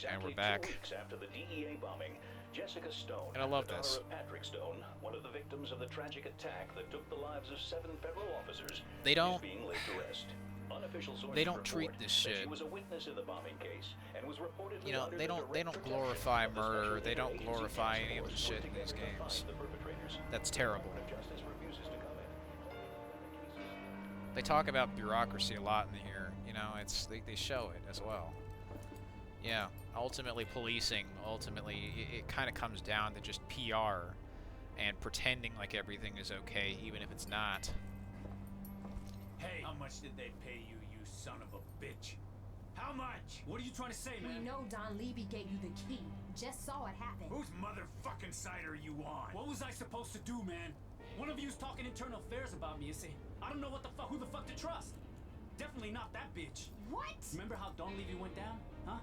And we're Exactly 2 back. weeks after the DEA bombing, Jessica Stone, And I love the this. daughter of Patrick Stone, one of the victims of the tragic attack that took the lives of 7 federal officers, They don't. is being laid to rest. Unofficial sources They don't report treat this that shit. she was a witness in the bombing case and was reportedly You know, under they the don't direct glorify protection of the murder. Special They don't Interagency glorify Task any of the Force shit in working these together to games. find the perpetrators. That's The terrible. Department of Justice refuses to comment. They talk about bureaucracy a lot in here. You know, they show it as well. Yeah, ultimately policing, it kind of comes down to just PR and pretending like everything is okay, even if it's not. Hey, how much did they pay you, you son of a bitch? How much? What are you trying to say, man? We know Don Levy gave you the key. Just saw it happen. Whose motherfucking side are you on? What was I supposed to do, man? One of you's talking internal affairs about me, you see. I don't know who the fuck to trust. Definitely not that bitch. What? Remember how Don Levy went down? Huh?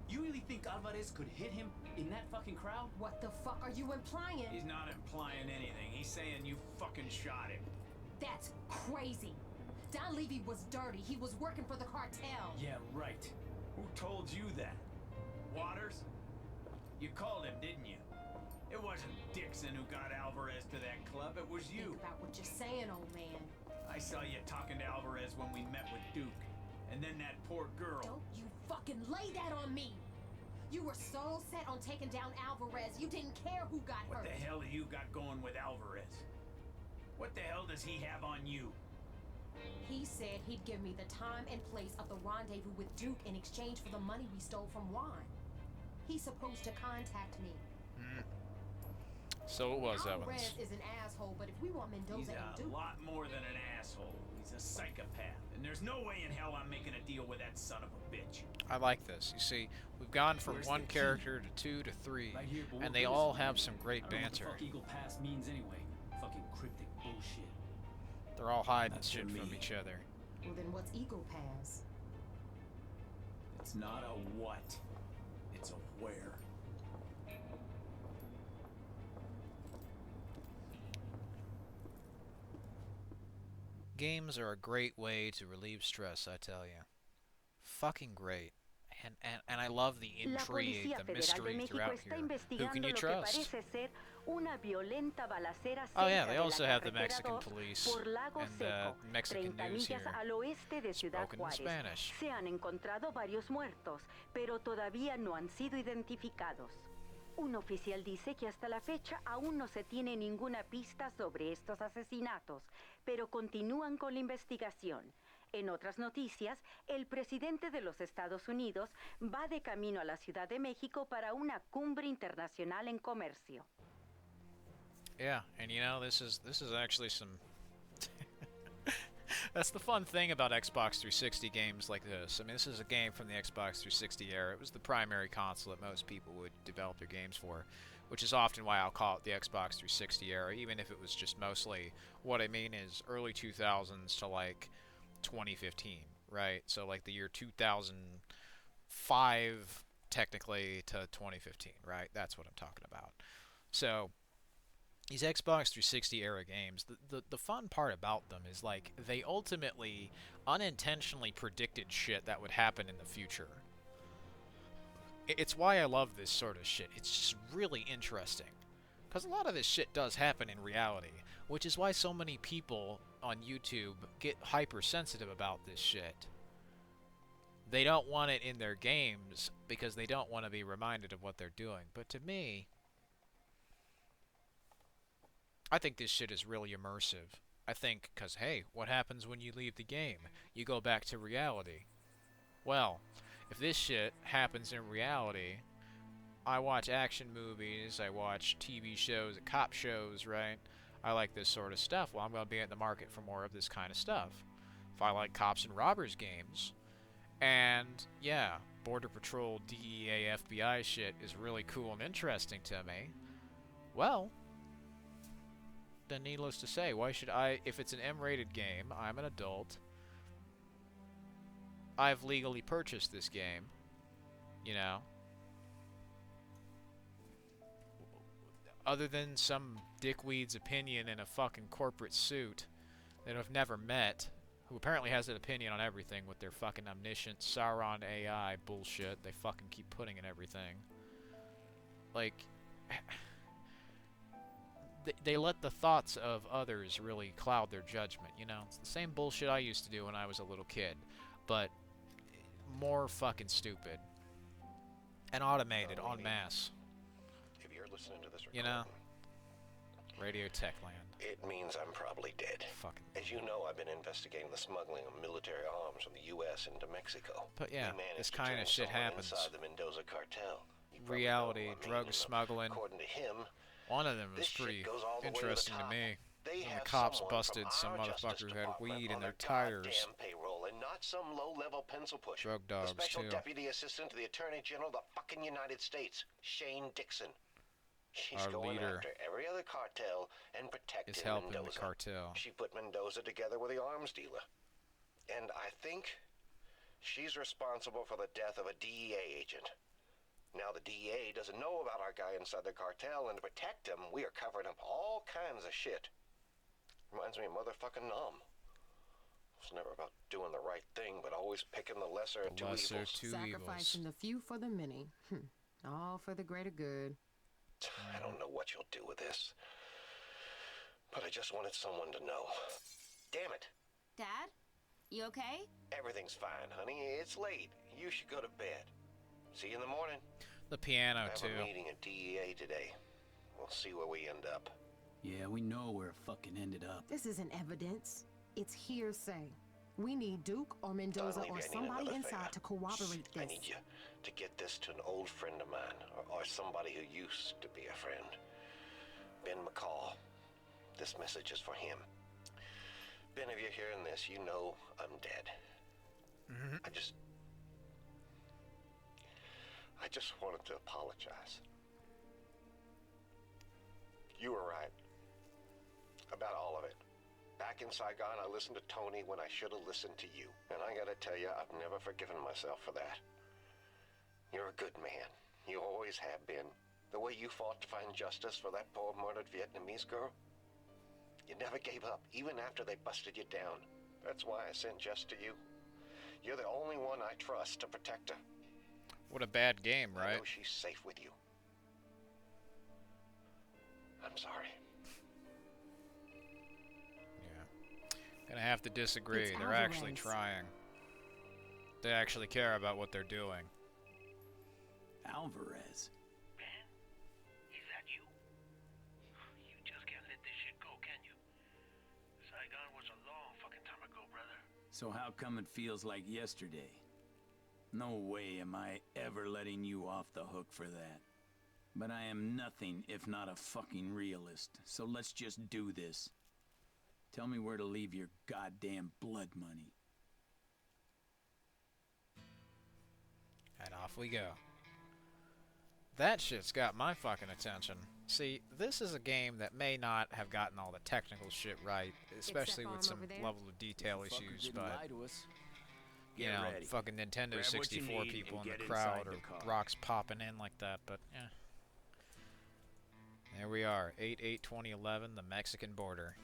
You really think Alvarez could hit him in that fucking crowd? What the fuck are you implying? He's not implying anything. He's saying you fucking shot him. That's crazy. Don Levy was dirty. He was working for the cartel. Yeah, right. Who told you that? Waters? You called him, didn't you? It wasn't Dixon who got Alvarez to that club, it was you. Think about what you're saying, old man. I saw you talking to Alvarez when we met with Duke. And then that poor girl. Don't you fucking lay that on me! You were so set on taking down Alvarez, you didn't care who got hurt. What the hell have you got going with Alvarez? What the hell does he have on you? He said he'd give me the time and place of the rendezvous with Duke in exchange for the money we stole from Juan. He's supposed to contact me. So it was Alvarez Evans. is an asshole, but if we want Mendoza He's and a Duke... lot more than an asshole. He's a psychopath. And there's no way in hell I'm making a deal with that son of a bitch. I like this. You see, we've gone from Where's one the key? character to 2 to 3, Right here, but and what they good is all it? have some great I don't know banter. what the fuck Eagle Pass means anyway. Fucking cryptic bullshit. They're all hiding That's shit for from me. each other. Well, then what's Eagle Pass? It's not a what. It's a where. Games are a great way to relieve stress, I tell you. Fucking great. And I love the La intrigue, Policía the Federal de mystery México throughout está here. Who investigando can you lo que trust? parece ser una violenta balacera Oh yeah, cerca they de la also have the carretera Mexican 2 police por Lago and Seco, Mexican 30 news millas here. al oeste de Ciudad Spoken in Juárez. Spanish. Se han encontrado varios muertos, pero todavía no han sido identificados. Un oficial dice que hasta la fecha aún no se tiene ninguna pista sobre estos asesinatos, pero continúan con la investigación. En otras noticias, el presidente de los Estados Unidos va de camino a la Ciudad de México para una cumbre internacional en comercio. Yeah, and you know, this is actually some that's the fun thing about Xbox 360 games like this. I mean, this is a game from the Xbox 360 era. It was the primary console that most people would develop their games for, which is often why I'll call it the Xbox 360 era, even if it was just mostly, what I mean is early 2000s to like 2015, right? So like the year 2005 technically to 2015, right? That's what I'm talking about. So these Xbox 360 era games, the fun part about them is like they ultimately unintentionally predicted shit that would happen in the future. It's why I love this sort of shit. It's just really interesting. Because a lot of this shit does happen in reality, which is why so many people on YouTube get hypersensitive about this shit. They don't want it in their games because they don't want to be reminded of what they're doing. But to me, I think this shit is really immersive. I think, because, hey, what happens when you leave the game? You go back to reality. Well, if this shit happens in reality, I watch action movies, I watch TV shows, cop shows, right? I like this sort of stuff. Well, I'm going to be in the market for more of this kind of stuff. If I like cops and robbers games, and yeah, Border Patrol, DEA, FBI shit is really cool and interesting to me, well, then needless to say, why should I, if it's an M-rated game, I'm an adult, I've legally purchased this game, you know, other than some dickweed's opinion in a fucking corporate suit that I've never met, who apparently has an opinion on everything with their fucking omniscient Sauron AI bullshit they fucking keep putting in everything. Like, they let the thoughts of others really cloud their judgment, you know? It's the same bullshit I used to do when I was a little kid, but more fucking stupid. And automated, en masse. If you're listening to this recording, You know? Radio Tech Land. it means I'm probably dead. Fucking. As you know, I've been investigating the smuggling of military arms from the U.S. into Mexico. But yeah, We managed this to kind turn of shit someone happens. Inside the Mendoza cartel. You probably Reality, know who I mean, drug and, smuggling. According to him, One of them was this shit pretty goes all the way to the interesting to top. me. They When have the cops someone busted from some our Justice motherfucker who had Department weed in on their their tires. goddamn payroll, and not some low-level pencil pusher. Drug dogs, the special too. deputy assistant to the Attorney General of the fucking United States, Shane Dixon. She's Our going leader after every other cartel and protecting is helping Mendoza. the cartel. She put Mendoza together with the arms dealer. And I think she's responsible for the death of a DEA agent. Now the DEA doesn't know about our guy inside the cartel, and to protect him, we are covering up all kinds of shit. Reminds me of motherfucking Numb. It's never about doing the right thing, but always picking the lesser of The two lesser evils. two evils. Sacrificing the few for the many. All for the greater good. I don't know what you'll do with this, but I just wanted someone to know. Damn it. Dad? You okay? Everything's fine, honey. It's late. You should go to bed. See you in the morning. The piano, I have too. a meeting at DEA today. We'll see where we end up. Yeah, we know where it fucking ended up. This isn't evidence. It's hearsay. We need Duke or Mendoza Don or Levy, I need somebody another inside favor. to corroborate I this. need you to get this to an old friend of mine, or somebody who used to be a friend. Ben McCall. This message is for him. Ben, if you're hearing this, you know I'm dead. I just wanted to apologize. You were right. About all of it. Back in Saigon, I listened to Tony when I should have listened to you. And I gotta tell you, I've never forgiven myself for that. You're a good man. You always have been. The way you fought to find justice for that poor murdered Vietnamese girl. You never gave up, even after they busted you down. That's why I sent Jess to you. You're the only one I trust to protect her. What a bad game, I right? know she's safe with you. I'm sorry. Yeah. Gonna have to disagree. It's They're actually Alvarez. trying. They actually care about what they're doing. Alvarez. Man, is that you? You just can't let this shit go, can you? Saigon was a long fucking time ago, brother. So how come it feels like yesterday? No way am I ever letting you off the hook for that. But I am nothing if not a fucking realist, so let's just do this. Tell me where to leave your goddamn blood money. And off we go. That shit's got my fucking attention. See, this is a game that may not have gotten all the technical shit right, especially farm with some over there? level of detail issues, but you Get know, ready. fucking Nintendo Grab what you 64 need people and in the get crowd inside or the car. rocks popping in like that, but yeah. There we are, 8/8/2011, the Mexican border.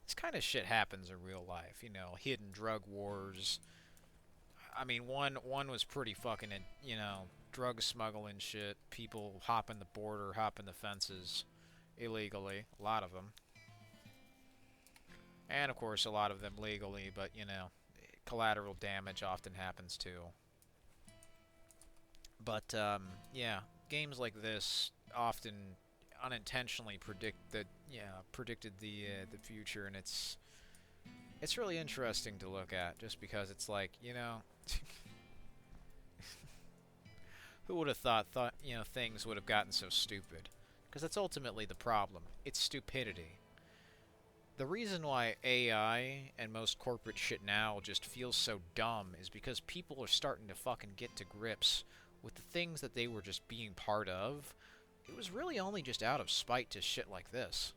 This kind of shit happens in real life, you know, hidden drug wars. I mean, one was pretty fucking, you know, drug smuggling shit, people hopping the border, hopping the fences illegally, a lot of them. And of course, a lot of them legally, but you know, collateral damage often happens too. But yeah, games like this often unintentionally predicted the future, and it's really interesting to look at, just because it's like, you know, who would have thought you know, things would have gotten so stupid? Because that's ultimately the problem. It's stupidity. The reason why AI and most corporate shit now just feels so dumb is because people are starting to fucking get to grips with the things that they were just being part of. It was really only just out of spite to shit like this.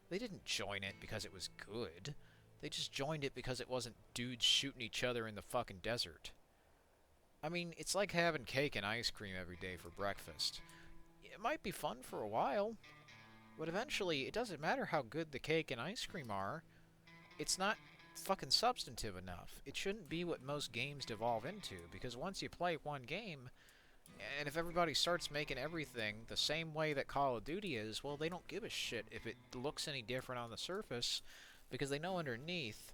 They didn't join it because it was good. They just joined it because it wasn't dudes shooting each other in the fucking desert. I mean, it's like having cake and ice cream every day for breakfast. It might be fun for a while, but eventually it doesn't matter how good the cake and ice cream are. It's not fucking substantive enough. It shouldn't be what most games devolve into, because once you play one game, and if everybody starts making everything the same way that Call of Duty is, well, they don't give a shit if it looks any different on the surface, because they know underneath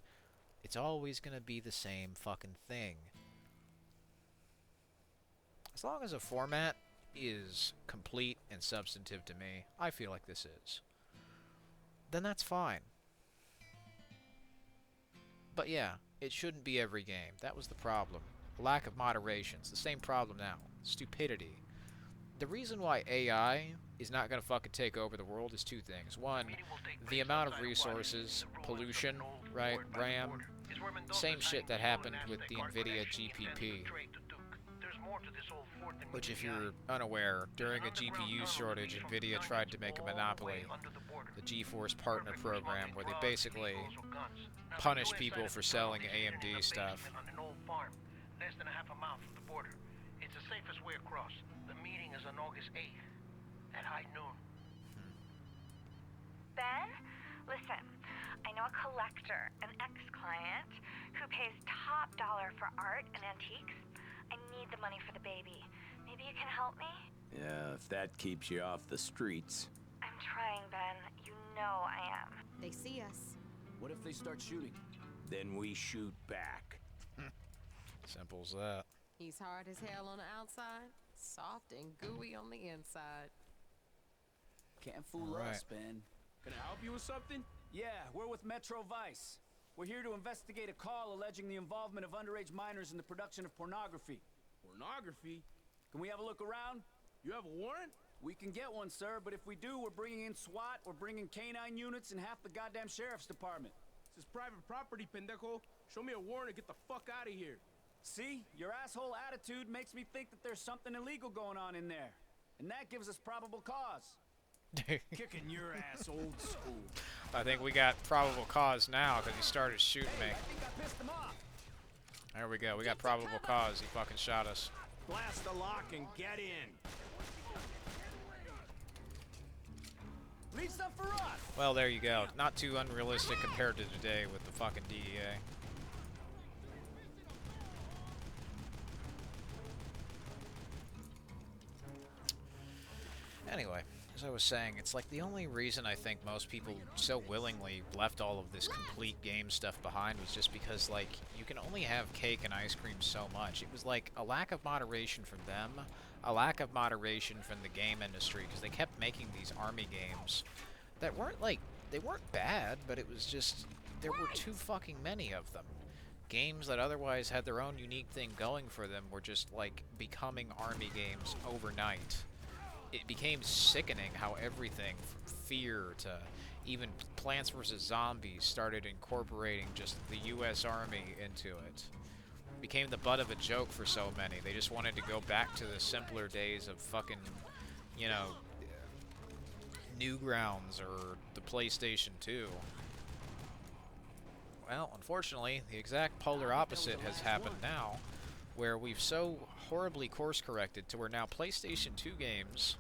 it's always going to be the same fucking thing. As long as a format is complete and substantive to me, I feel like this is, then that's fine. But yeah, it shouldn't be every game. That was the problem. Lack of moderation. It's the same problem now. Stupidity. The reason why AI is not going to fucking take over the world is two things. One, the amount of resources, pollution, right, RAM, same shit that happened with the NVIDIA GPP. Which, if you're unaware, during a GPU shortage, NVIDIA tried to make a monopoly, the GeForce Partner Program, where they basically punish people for selling AMD stuff. Less than a half a mile from the border. It's the safest way across. The meeting is on August 8th at high noon. Ben, listen, I know a collector, an ex-client, who pays top dollar for art and antiques. I need the money for the baby. Maybe you can help me? Yeah, if that keeps you off the streets. I'm trying, Ben. You know I am. They see us. What if they start shooting? Then we shoot back. Simple as that. He's hard as hell on the outside, soft and gooey on the inside. Can't fool Right. us, Ben. Can I help you with something? Yeah, we're with Metro Vice. We're here to investigate a call alleging the involvement of underage minors in the production of pornography. Pornography? Can we have a look around? You have a warrant? We can get one, sir, but if we do, we're bringing in SWAT, we're bringing K-9 units, and half the goddamn sheriff's department. This is private property, pendejo. Show me a warrant and get the fuck out of here. See? Your asshole attitude makes me think that there's something illegal going on in there. And that gives us probable cause. Kicking your ass old school. I think we got probable cause now because he started shooting me. I think I pissed him off. There we go. We got probable cause. He fucking shot us. Blast the lock and get in. Leave some for us. Well, there you go. Not too unrealistic compared to today with the fucking DEA. Anyway, as I was saying, it's like the only reason I think most people so willingly left all of this complete game stuff behind was just because, like, you can only have cake and ice cream so much. It was like a lack of moderation from them, a lack of moderation from the game industry, because they kept making these army games that weren't, like, they weren't bad, but it was just, there were too fucking many of them. Games that otherwise had their own unique thing going for them were just, like, becoming army games overnight. It became sickening how everything, from Fear to even Plants vs. Zombies, started incorporating just the U.S. Army into it. Became the butt of a joke for so many. They just wanted to go back to the simpler days of fucking, you know, Newgrounds or the PlayStation 2. Well, unfortunately, the exact polar opposite has happened now, where we've so horribly course-corrected to where now PlayStation 2 games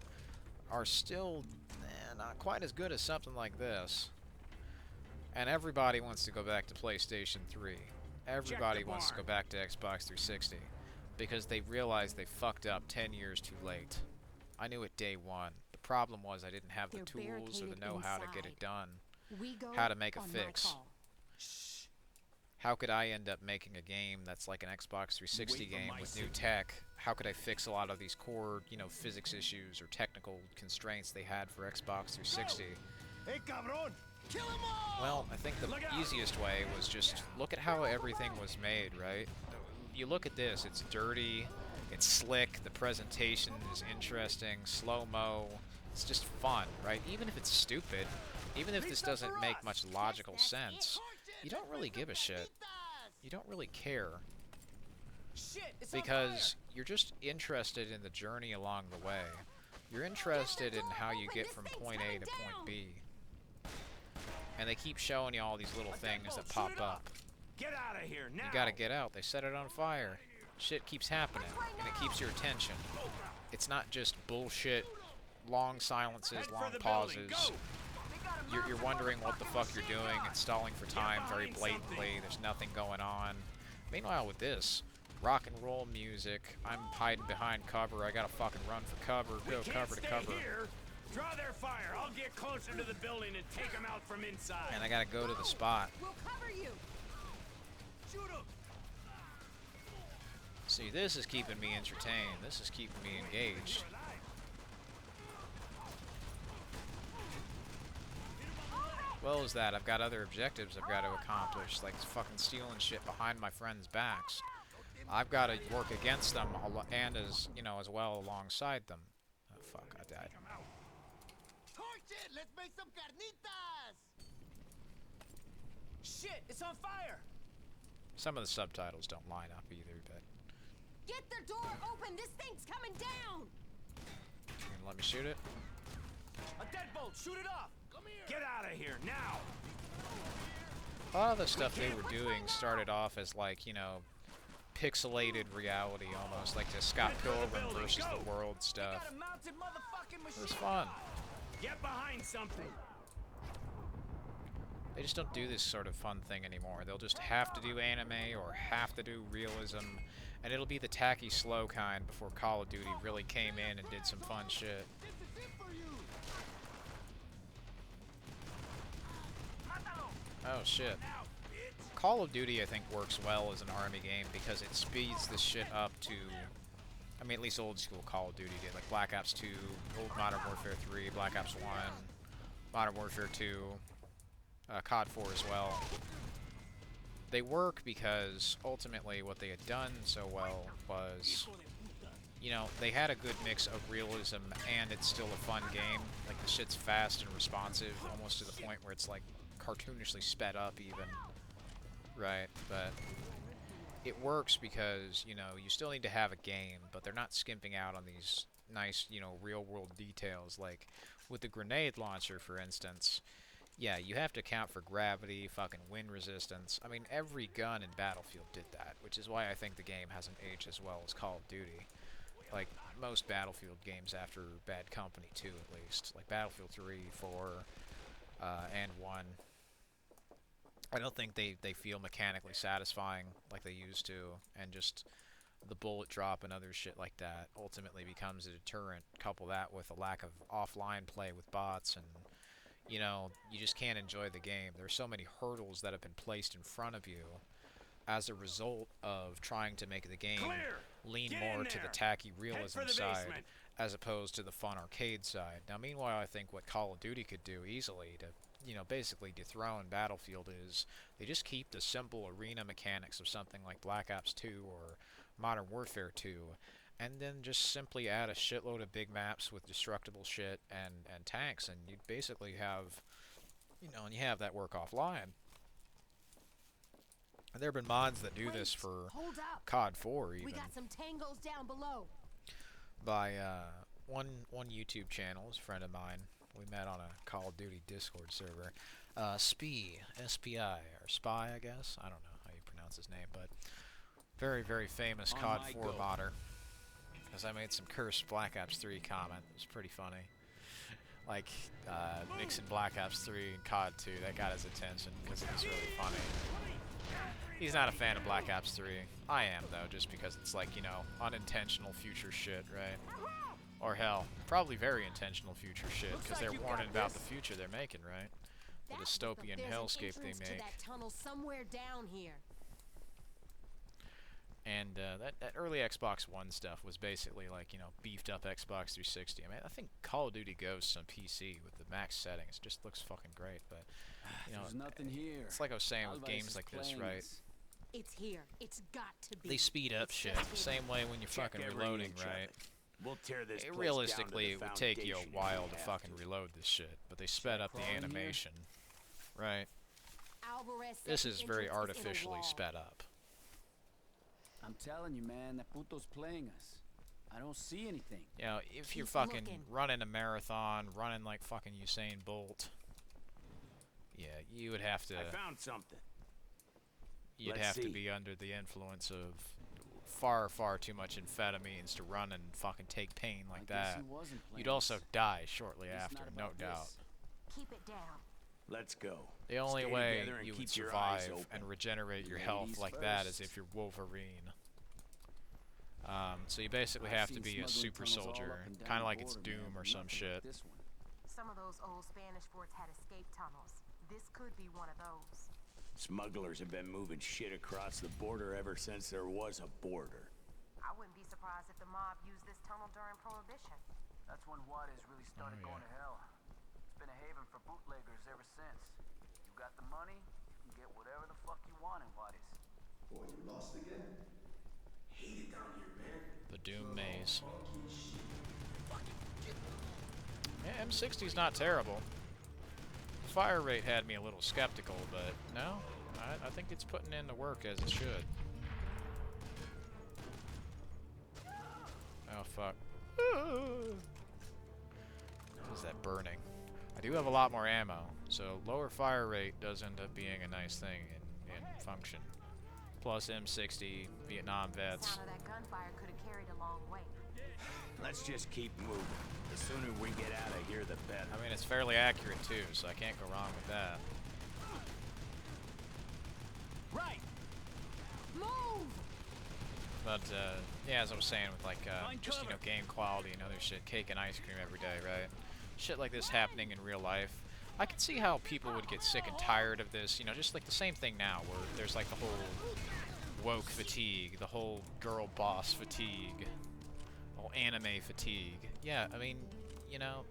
are still not quite as good as something like this. And everybody wants to go back to PlayStation 3. Everybody wants to go back to Xbox 360 because they realized they fucked up 10 years too late. I knew it day one. The problem was I didn't have the tools or the know-how to get it done. How to make a fix. How could I end up making a game that's like an Xbox 360 game with new tech? How could I fix a lot of these core, you know, physics issues or technical constraints they had for Xbox 360? Hey, cabron! Kill 'em all! Well, I think the easiest way was just look at how everything was made, right? You look at this, it's dirty, it's slick, the presentation is interesting, slow-mo, it's just fun, right? Even if it's stupid, even if this doesn't make much logical sense, you don't really give a shit. You don't really care. Because you're just interested in the journey along the way. You're interested in how you get from point A to point B. And they keep showing you all these little things that pop up. Get out of here now! You gotta get out. They set it on fire. Shit keeps happening, and it keeps your attention. It's not just bullshit, long silences, long pauses. you're wondering what the fuck you're doing. It's stalling for time very blatantly. There's nothing going on. Meanwhile, with this rock and roll music, I'm hiding behind cover. I gotta fucking run for cover. Go cover to cover. Here. Draw their fire. I'll get closer to the building and take them out from inside. And I gotta go to the spot. We'll cover you. Shoot them. See, this is keeping me entertained. This is keeping me engaged. Well as that, I've got other objectives I've got to accomplish, like fucking stealing shit behind my friends' backs. I've got to work against them and as, you know, as well alongside them. Oh fuck, I died. Torch it! Let's make some carnitas! Shit, it's on fire! Some of the subtitles don't line up either, but... Get the door open! This thing's coming down! You gonna let me shoot it? A deadbolt! Shoot it off! Get out of here, now! A lot of the stuff they were doing started off as, like, you know, pixelated reality almost, like the Scott Pilgrim versus the World stuff. It was fun. Get behind something! They just don't do this sort of fun thing anymore. They'll just have to do anime or have to do realism, and it'll be the tacky, slow kind before Call of Duty really came in and did some fun shit. Oh shit. Call of Duty, I think, works well as an army game because it speeds this shit up to... I mean, at least old school Call of Duty did, like Black Ops 2, old Modern Warfare 3, Black Ops 1, Modern Warfare 2, COD 4 as well. They work because, ultimately, what they had done so well was, you know, they had a good mix of realism and it's still a fun game. Like, the shit's fast and responsive, almost to the point where it's, like, cartoonishly sped up even, right? But it works because, you know, you still need to have a game, but they're not skimping out on these nice, you know, real-world details. Like with the grenade launcher, for instance, yeah, you have to account for gravity, fucking wind resistance. I mean, every gun in Battlefield did that, which is why I think the game hasn't aged as well as Call of Duty. Like most Battlefield games after Bad Company 2, at least. Like Battlefield 3, 4, and 1. I don't think they feel mechanically satisfying like they used to, and just the bullet drop and other shit like that ultimately becomes a deterrent. Couple that with a lack of offline play with bots, and you know, you just can't enjoy the game. There's so many hurdles that have been placed in front of you as a result of trying to make the game lean more to the tacky realism side as opposed to the fun arcade side. Now, meanwhile, I think what Call of Duty could do easily to, you know, basically dethrone Battlefield is they just keep the simple arena mechanics of something like Black Ops 2 or Modern Warfare 2, and then just simply add a shitload of big maps with destructible shit and tanks, and you basically have, you know, and you have that work offline. And there have been mods that do this for COD 4 even. We got some tangos down below. By one YouTube channel, is a friend of mine. We met on a Call of Duty Discord server. SPI, S-P-I, or Spy, I guess. I don't know how you pronounce his name, but very, very famous COD 4 modder. Because I made some cursed Black Ops 3 comment. It was pretty funny. Like, mixing Black Ops 3 and COD 2, that got his attention because it was really funny. He's not a fan of Black Ops 3. I am, though, just because it's like, you know, unintentional future shit, right? Or hell, probably very intentional future shit, because they're warning about the future they're making, right? The dystopian hellscape they make. That tunnel somewhere down here. And that early Xbox One stuff was basically like, you know, beefed up Xbox 360. I mean, I think Call of Duty Ghosts on PC with the max settings just looks fucking great, but, you know, there's nothing here. It's like I was saying with games like this, right? It's here. It's got to be. They speed up shit the same way when you're fucking reloading, right? We'll tear this place realistically, down to the it would take you a foundation while if we to have fucking reload this shit, but they sped up the animation, right? This is very artificially sped up. I'm telling you, man, that puto's playing us. I don't see anything. You know, if you're fucking running a marathon, running like fucking Usain Bolt, yeah, you would have to... I found something. You'd have to be under the influence of far, far too much amphetamines to run and fucking take pain like that. You'd also die shortly after, no doubt. Keep it down. Let's go. The only Stay way together and you would keep your eyes survive open. and regenerate your health Ladies like that is first. if you're Wolverine. So you basically have to be a super soldier, kind of like it's Doom or some shit. Some of those old Spanish forts had escape tunnels. This could be one of those. Smugglers have been moving shit across the border ever since there was a border. I wouldn't be surprised if the mob used this tunnel during Prohibition. That's when Juarez really started going to hell. It's been a haven for bootleggers ever since. You got the money, you can get whatever the fuck you want in Juarez. Boy, you lost again? Hate it down here, man. The Doom Maze. Yeah, M60's not terrible. The fire rate had me a little skeptical, but no, I think it's putting in the work as it should. Oh fuck. What is that burning? I do have a lot more ammo, so lower fire rate does end up being a nice thing in function. Plus M60, Vietnam vets. Sound of that gunfire could have carried a long way. Let's just keep moving. The sooner we get out of here, the better. I mean, it's fairly accurate too, so I can't go wrong with that. Right! Move! But, yeah, as I was saying, with like, just, you know, game quality and other shit, cake and ice cream every day, right? Shit like this happening in real life. I can see how people would get sick and tired of this, you know, just like the same thing now, where there's like the whole woke fatigue, the whole girl boss fatigue, the whole anime fatigue. Yeah, I mean, you know,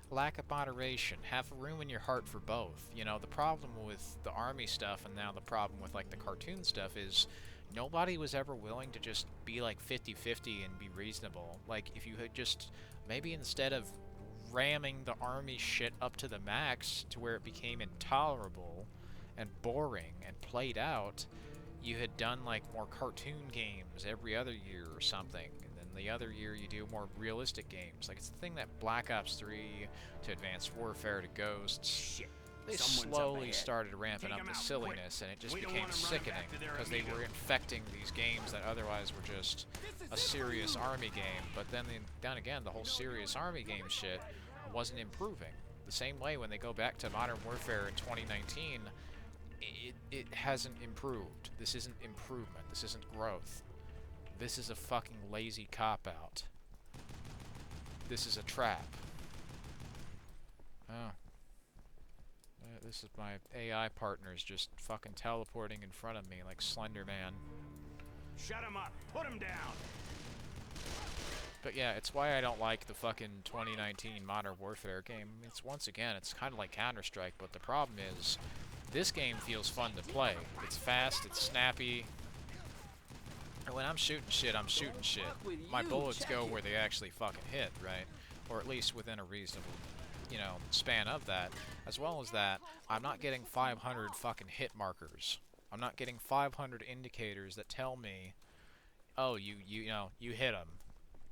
lack of moderation. Have room in your heart for both. You know, the problem with the army stuff and now the problem with like the cartoon stuff is nobody was ever willing to just be like 50-50 and be reasonable. Like, if you had just, maybe instead of ramming the army shit up to the max to where it became intolerable and boring and played out, you had done like more cartoon games every other year or something. And then the other year you do more realistic games. Like, it's the thing that Black Ops 3 to Advanced Warfare to Ghosts. Shit. They Someone's slowly up started ramping up the silliness, and it just became sickening because they were infecting these games that otherwise were just a serious army game. But then again, the whole serious army game shit wasn't improving. The same way when they go back to Modern Warfare in 2019, it hasn't improved. This isn't improvement. This isn't growth. This is a fucking lazy cop-out. This is a trap. Oh. This is my AI partners just fucking teleporting in front of me like Slender Man. Shut him up. Put him down. But yeah, it's why I don't like the fucking 2019 Modern Warfare game. It's once again, it's kind of like Counter-Strike, but the problem is this game feels fun to play. It's fast, it's snappy. And when I'm shooting shit, I'm shooting shit. My bullets go where they actually fucking hit, right? Or at least within a reasonable, you know, span of that. As well as that, I'm not getting 500 fucking hit markers. I'm not getting 500 indicators that tell me, oh, you know, you hit him.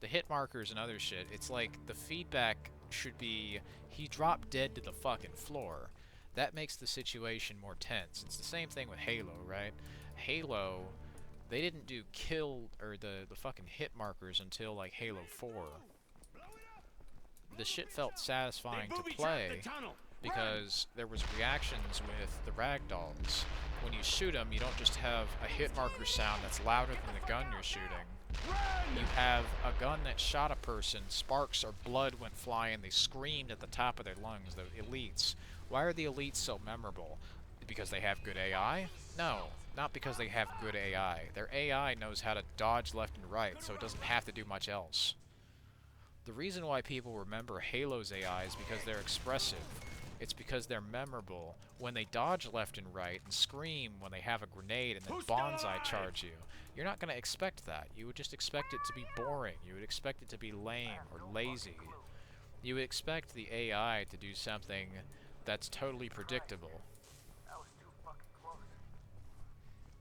The hit markers and other shit, it's like the feedback should be, he dropped dead to the fucking floor. That makes the situation more tense. It's the same thing with Halo, right? Halo, they didn't do kill, or the fucking hit markers until like Halo 4. The shit felt satisfying to play because there was reactions with the ragdolls. When you shoot them, you don't just have a hit marker sound that's louder than the gun you're shooting. You have a gun that shot a person, sparks or blood went flying, they screamed at the top of their lungs, the elites. Why are the elites so memorable? Because they have good AI? No, not because they have good AI. Their AI knows how to dodge left and right, so it doesn't have to do much else. The reason why people remember Halo's AI is because they're expressive. It's because they're memorable. When they dodge left and right and scream when they have a grenade and then bonsai charge you, you're not going to expect that. You would just expect it to be boring. You would expect it to be lame or lazy. You would expect the AI to do something that's totally predictable.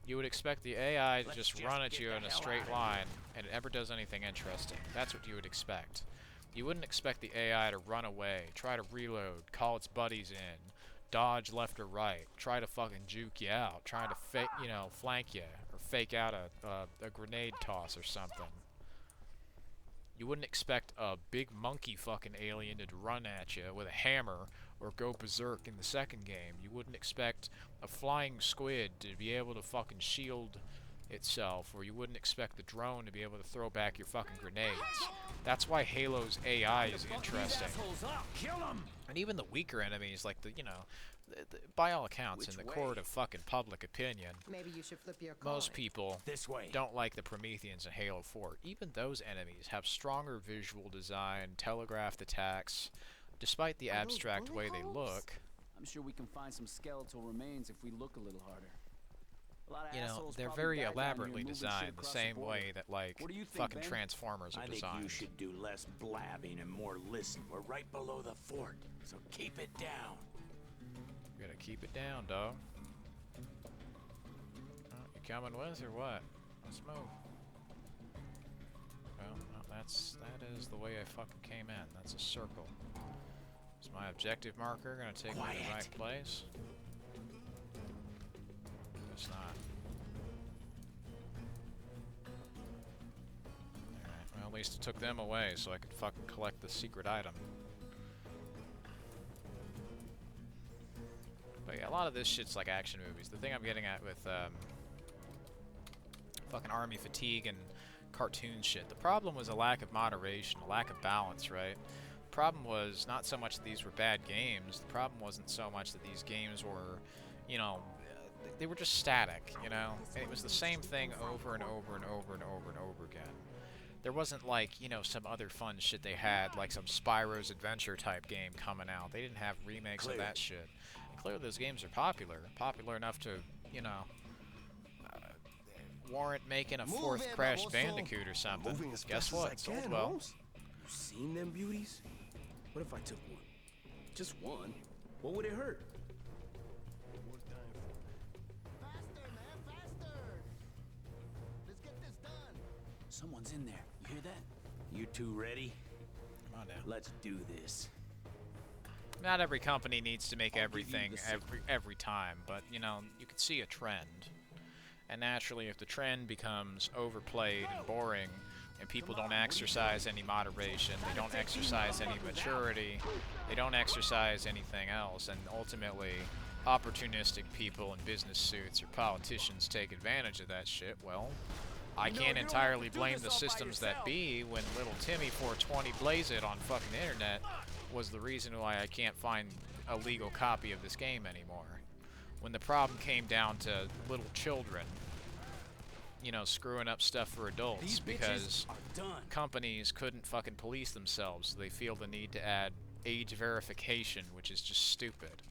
You would expect the AI to just run at you in a straight line and it never does anything interesting. That's what you would expect. You wouldn't expect the AI to run away, try to reload, call its buddies in, dodge left or right, try to fucking juke you out, trying to fake, you know, flank you, or fake out a grenade toss or something. You wouldn't expect a big monkey fucking alien to run at you with a hammer or go berserk in the second game. You wouldn't expect a flying squid to be able to fucking shield itself, or you wouldn't expect the drone to be able to throw back your fucking grenades. That's why Halo's AI is interesting. And even the weaker enemies, like the, you know, by all accounts, in the court of fucking public opinion, Maybe you should flip your coin. most people don't like the Prometheans in Halo 4. Even those enemies have stronger visual design, telegraphed attacks, despite the abstract way they look. I'm sure we can find some skeletal remains if we look a little harder. A lot of You know, assholes they're probably very died down here elaborately moving shit designed, the across same border. way that, like, What do you think, fucking Ben? Transformers are I think designed. you should do less blabbing and more listen. We're right below the fort, so keep it down. You gotta keep it down, dog. Oh, you coming with or what? Let's move. Well, no, that is the way I fucking came in. That's a circle. Is my objective marker gonna take me to the right place? Guess not. Alright, well, at least it took them away so I could fucking collect the secret item. But yeah, a lot of this shit's like action movies. The thing I'm getting at with fucking army fatigue and cartoon shit, the problem was a lack of moderation, a lack of balance, right? The problem was not so much that these were bad games, the problem wasn't so much that these games were, you know, they were just static, you know? And it was the same thing over and over and over and over and over again. There wasn't like, you know, some other fun shit they had, like some Spyro's Adventure type game coming out. They didn't have remakes of that shit. Clearly those games are popular enough to, you know, warrant making a fourth Crash Bandicoot or something. Guess what? Sold well. You seen them beauties? What if I took one? Just one? What would it hurt? Faster, man, faster! Let's get this done. Someone's in there. You hear that? You two ready? Come on now. Let's do this. Not every company needs to make everything every time, but, you know, you can see a trend. And naturally, if the trend becomes overplayed and boring, and people don't exercise any moderation, they don't exercise any maturity, they don't exercise anything else, and ultimately, opportunistic people in business suits or politicians take advantage of that shit, well, I can't entirely blame the systems that be when little Timmy 420 Blaze It on fucking internet was the reason why I can't find a legal copy of this game anymore. When the problem came down to little children, you know, screwing up stuff for adults because companies couldn't fucking police themselves, so they feel the need to add age verification, which is just stupid.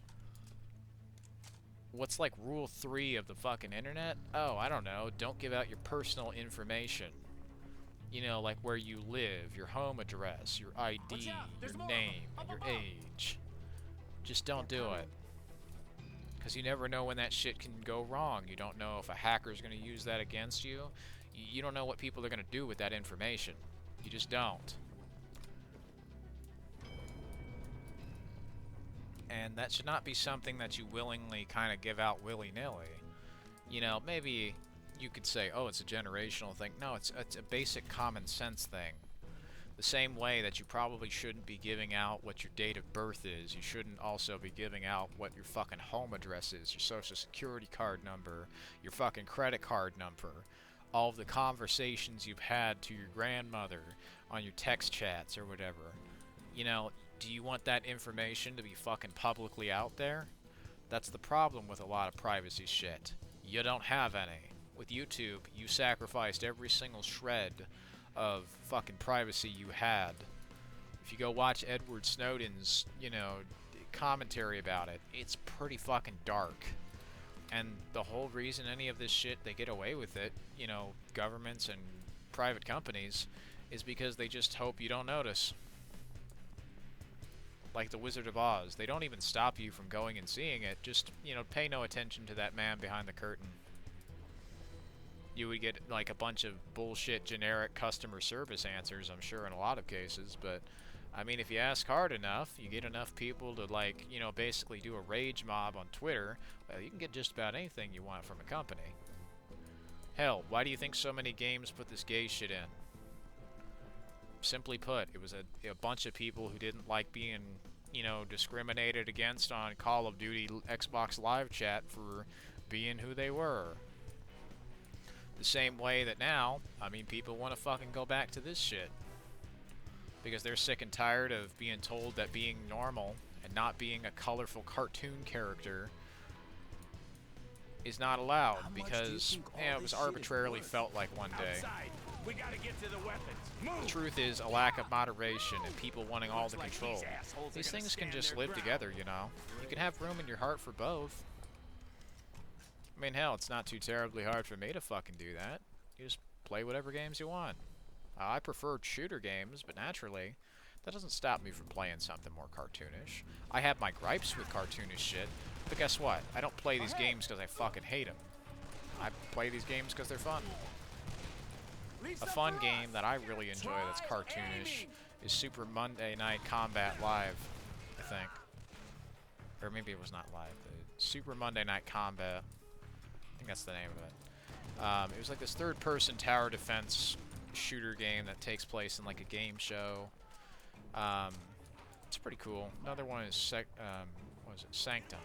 What's like rule 3 of the fucking internet? Oh, I don't know, don't give out your personal information. You know, like where you live, your home address, your ID, your name, and your age. Just don't do it. Because you never know when that shit can go wrong. You don't know if a hacker's going to use that against you. You don't know what people are going to do with that information. You just don't. And that should not be something that you willingly kind of give out willy-nilly. You know, maybe you could say, oh, it's a generational thing. No, it's a basic common sense thing. The same way that you probably shouldn't be giving out what your date of birth is, you shouldn't also be giving out what your fucking home address is, your social security card number, your fucking credit card number, all of the conversations you've had to your grandmother on your text chats or whatever. You know, do you want that information to be fucking publicly out there? That's the problem with a lot of privacy shit. You don't have any. With YouTube, you sacrificed every single shred of fucking privacy you had. If you go watch Edward Snowden's, you know, commentary about it, it's pretty fucking dark. And the whole reason any of this shit, they get away with it, you know, governments and private companies, is because they just hope you don't notice. Like the Wizard of Oz, they don't even stop you from going and seeing it, just, you know, pay no attention to that man behind the curtain. You would get like a bunch of bullshit generic customer service answers, I'm sure, in a lot of cases, but I mean, if you ask hard enough, you get enough people to, like, you know, basically do a rage mob on Twitter, well, you can get just about anything you want from a company. Hell, why do you think so many games put this gay shit in? Simply put, it was a bunch of people who didn't like being, you know, discriminated against on Call of Duty Xbox Live Chat for being who they were. The same way that now, I mean, people want to fucking go back to this shit. Because they're sick and tired of being told that being normal and not being a colorful cartoon character is not allowed, because it was arbitrarily felt like one day. We gotta get to the weapons. Move. The truth is a lack of moderation and people wanting all the control. These things can just live together, you know. You can have room in your heart for both. I mean, hell, it's not too terribly hard for me to fucking do that. You just play whatever games you want. I prefer shooter games, but naturally, that doesn't stop me from playing something more cartoonish. I have my gripes with cartoonish shit, but guess what? I don't play these games because I fucking hate them. I play these games because they're fun. A fun game that I really enjoy that's cartoonish is Super Monday Night Combat Live, I think. Or maybe it was not live. Super Monday Night Combat. I think that's the name of it. It was like this third-person tower defense shooter game that takes place in like a game show. It's pretty cool. Another one is what is it? Sanctum.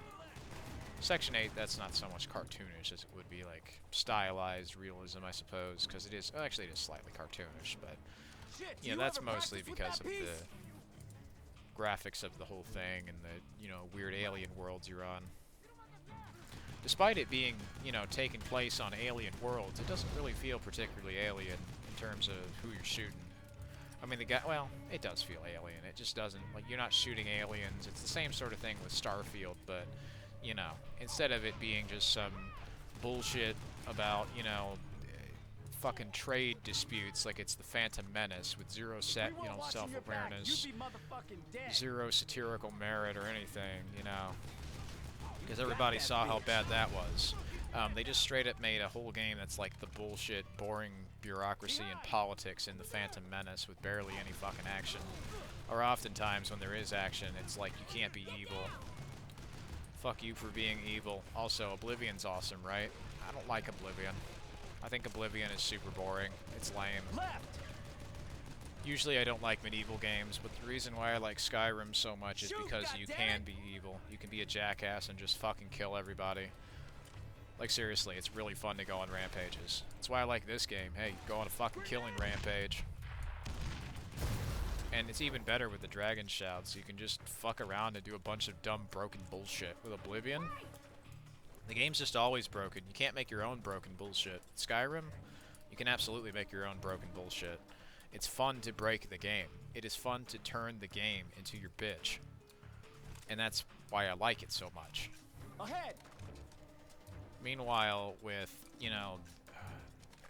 Section 8, that's not so much cartoonish as it would be like stylized realism, I suppose, because it is, actually it is slightly cartoonish, but you know, that's mostly because of the graphics of the whole thing and the, you know, weird alien worlds you're on. Despite it being, you know, taking place on alien worlds, it doesn't really feel particularly alien in terms of who you're shooting. I mean, the guy, well, it does feel alien. It just doesn't, like, you're not shooting aliens. It's the same sort of thing with Starfield, but you know, instead of it being just some bullshit about, you know, fucking trade disputes like it's the Phantom Menace with zero self-awareness, zero satirical merit or anything, you know, because everybody saw how bad that was. They just straight up made a whole game that's like the bullshit, boring bureaucracy and politics in the Phantom Menace with barely any fucking action. Or oftentimes when there is action, it's like you can't be evil. Fuck you for being evil. Also, Oblivion's awesome, right? I don't like Oblivion. I think Oblivion is super boring. It's lame. Usually I don't like medieval games, but the reason why I like Skyrim so much is because you can be evil. You can be a jackass and just fucking kill everybody. Like, seriously, it's really fun to go on rampages. That's why I like this game. Hey, go on a fucking killing rampage. And it's even better with the Dragon Shouts. You can just fuck around and do a bunch of dumb, broken bullshit. With Oblivion, the game's just always broken. You can't make your own broken bullshit. Skyrim, you can absolutely make your own broken bullshit. It's fun to break the game. It is fun to turn the game into your bitch. And that's why I like it so much. Ahead. Meanwhile, with, you know,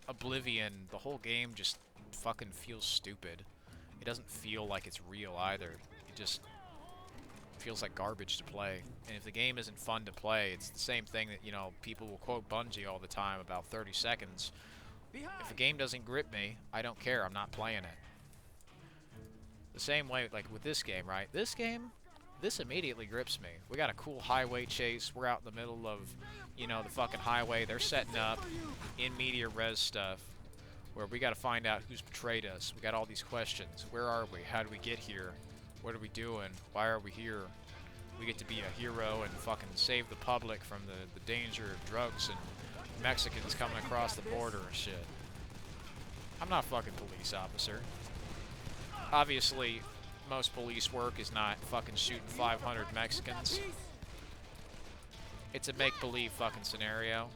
Oblivion, the whole game just fucking feels stupid. It doesn't feel like it's real either. It just feels like garbage to play. And if the game isn't fun to play, it's the same thing that, you know, people will quote Bungie all the time about 30 seconds. If the game doesn't grip me, I don't care. I'm not playing it. The same way, like, with this game, right? This game, this immediately grips me. We got a cool highway chase. We're out in the middle of, you know, the fucking highway. They're setting up in media res stuff, where we gotta find out who's betrayed us. We got all these questions. Where are we? How do we get here? What are we doing? Why are we here? We get to be a hero and fucking save the public from the danger of drugs and Mexicans coming across the border and shit. I'm not a fucking police officer. Obviously, most police work is not fucking shooting 500 Mexicans. It's a make-believe fucking scenario.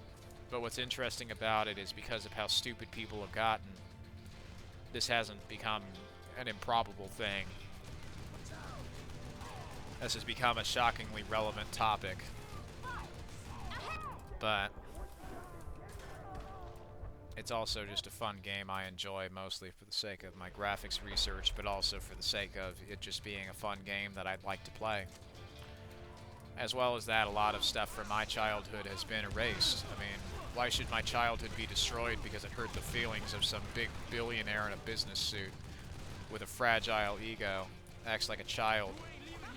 But what's interesting about it is because of how stupid people have gotten, this hasn't become an improbable thing. This has become a shockingly relevant topic. But it's also just a fun game I enjoy, mostly for the sake of my graphics research, but also for the sake of it just being a fun game that I'd like to play. As well as that, a lot of stuff from my childhood has been erased. I mean, why should my childhood be destroyed because it hurt the feelings of some big billionaire in a business suit with a fragile ego, acts like a child,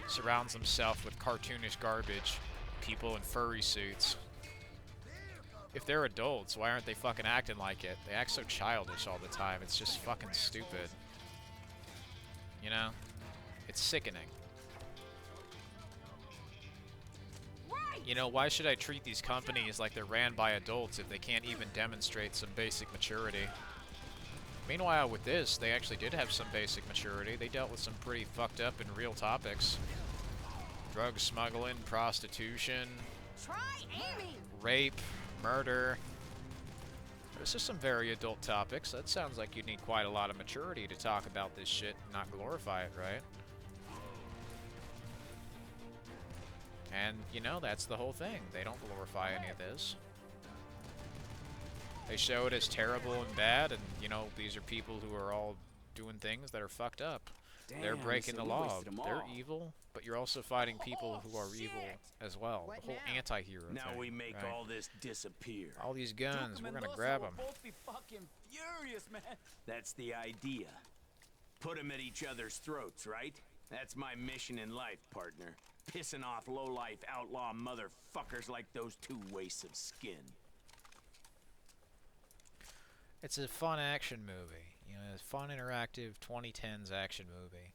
surrounds himself with cartoonish garbage, people in furry suits. If they're adults, why aren't they fucking acting like it? They act so childish all the time. It's just fucking stupid. You know? It's sickening. You know, why should I treat these companies like they're ran by adults if they can't even demonstrate some basic maturity? Meanwhile, with this, they actually did have some basic maturity. They dealt with some pretty fucked up and real topics. Drug smuggling, prostitution, rape, murder. There's just some very adult topics. That sounds like you'd need quite a lot of maturity to talk about this shit and not glorify it, right? And, you know, that's the whole thing. They don't glorify any of this. They show it as terrible and bad, and, you know, these are people who are all doing things that are fucked up. Damn, they're breaking so the we law. wasted 'em They're all. evil, but you're also fighting people who are evil as well. The whole anti-hero Now thing, we make right? all this disappear. All these guns, Duke we're and gonna Mendoza grab will them. both be fucking furious, man. That's the idea. Put them at each other's throats, right? That's my mission in life, partner. Pissing off low-life outlaw motherfuckers like those two wastes of skin. It's a fun action movie. You know, it's a fun, interactive 2010s action movie.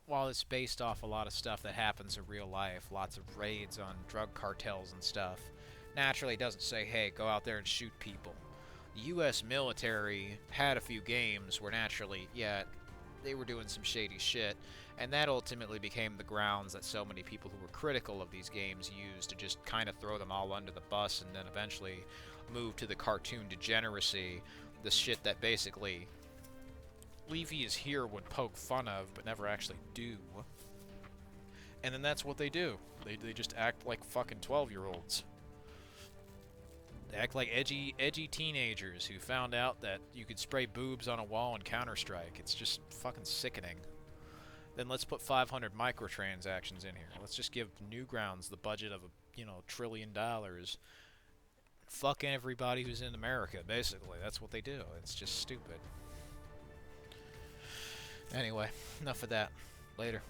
While it's based off a lot of stuff that happens in real life, lots of raids on drug cartels and stuff, naturally it doesn't say, hey, go out there and shoot people. The U.S. military had a few games where naturally, yeah, they were doing some shady shit, and that ultimately became the grounds that so many people who were critical of these games used to just kind of throw them all under the bus and then eventually move to the cartoon degeneracy, the shit that basically Levy is here would poke fun of but never actually do. And then that's what they do. They just act like fucking 12-year-olds. They act like edgy teenagers who found out that you could spray boobs on a wall in Counter-Strike. It's just fucking sickening. Then let's put 500 microtransactions in here. Let's just give Newgrounds the budget of $1 trillion. Fuck everybody who's in America, basically. That's what they do. It's just stupid. Anyway, enough of that. Later.